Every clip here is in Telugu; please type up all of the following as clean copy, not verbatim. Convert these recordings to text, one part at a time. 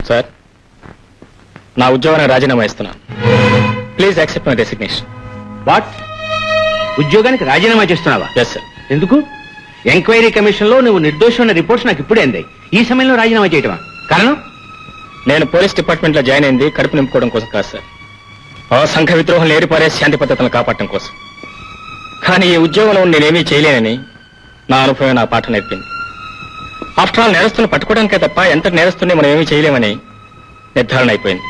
సార్, నా ఉద్యోగాన్ని రాజీనామా ఇస్తున్నాను. Please accept my resignation. What? ఉద్యోగానికి రాజీనామా చేస్తున్నావా? Yes sir. ఎందుకు? ఎంక్వైరీ కమిషన్ లో నువ్వు నిర్దోషం ఉన్న రిపోర్ట్స్ నాకు ఇప్పుడే అందాయి. ఈ సమయంలో రాజీనామా చేయటమా? కారణం? నేను పోలీస్ డిపార్ట్మెంట్ లో జాయిన్ అయింది కడుపు నింపుకోవడం కోసం కాదు సార్. ఆ సంఘ విద్రోహం ఏరిపారే శాంతి పద్ధతులను కాపాడటం కోసం. కానీ ఈ ఉద్యోగంలో నేనేమీ చేయలేనని నా అనుభవం నా పాఠం నేర్పింది. ఆఫ్టర్ ఆల్ నేరస్తులను పట్టుకోవడానికే తప్ప ఎంత నేరస్తుని మనం ఏమీ చేయలేమని నిర్ధారణ అయిపోయింది.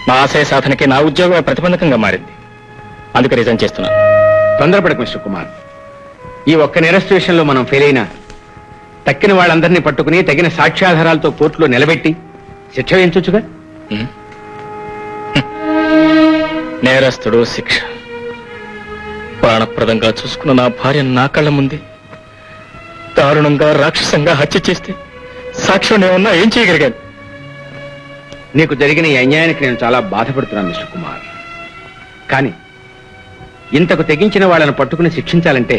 నా ఆశయ సాధనకి నా ఉద్యోగమే ప్రతిబంధకంగా మారింది. అందుకే రిజైన్ చేస్తున్నాను. తొందరపడకు మిస్టర్ కుమార్. ఈ ఒక్క నేరస్తు విషయంలో మనం ఫెయిల్ అయినా తక్కిన వాళ్ళందరినీ పట్టుకుని తగిన సాక్ష్యాధారాలతో కోర్టులో నిలబెట్టి శిక్ష వేయించొచ్చుగా. నేరస్తుడు శిక్ష. ప్రాణప్రదంగా చూసుకున్న నా భార్యను నా కళ్ళ ముందే దారుణంగా రాక్షసంగా హత్య చేస్తే సాక్ష్యం నేనున్నా ఏం చేయగలిగాను? నీకు జరిగిన ఈ అన్యాయానికి నేను చాలా బాధపడుతున్నాను మిస్టర్ కుమార్. కానీ ఇంతకు తెగించిన వాళ్ళను పట్టుకుని శిక్షించాలంటే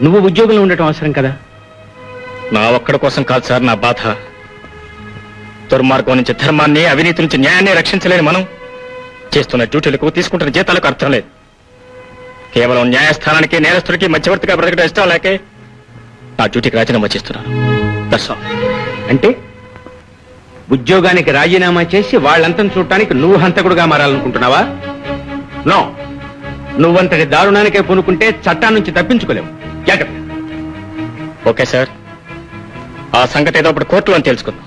నువ్వు ఉద్యోగంలో ఉండటం అవసరం కదా. నా ఒక్కడి కోసం కాదు సార్ నా బాధ. దుర్మార్గం నుంచి ధర్మాన్ని, అవినీతి నుంచి న్యాయాన్ని రక్షించలేని మనం చేస్తున్న డ్యూటీలకు, తీసుకుంటున్న జీతాలకు అర్థం లేదు. కేవలం న్యాయస్థానానికి, నేరస్తుడికి మధ్యవర్తిగా బ్రతకడం ఇష్టం లేకే నా డ్యూటీకి రాజీనామా చేస్తున్నాను. That's all. అంటే ఉద్యోగానికి రాజీనామా చేసి వాళ్ళంతం చూడటానికి నువ్వు హంతకుడుగా మారాలనుకుంటున్నావా? నో. నువ్వంతటి దారుణానికే పూనుకుంటే చట్టం నుంచి తప్పించుకోలేవు. జాగ్రత్త. ఓకే సార్, ఆ సంగతి ఏదో ఒకటి కోర్టులో అని తెలుసుకుందాం.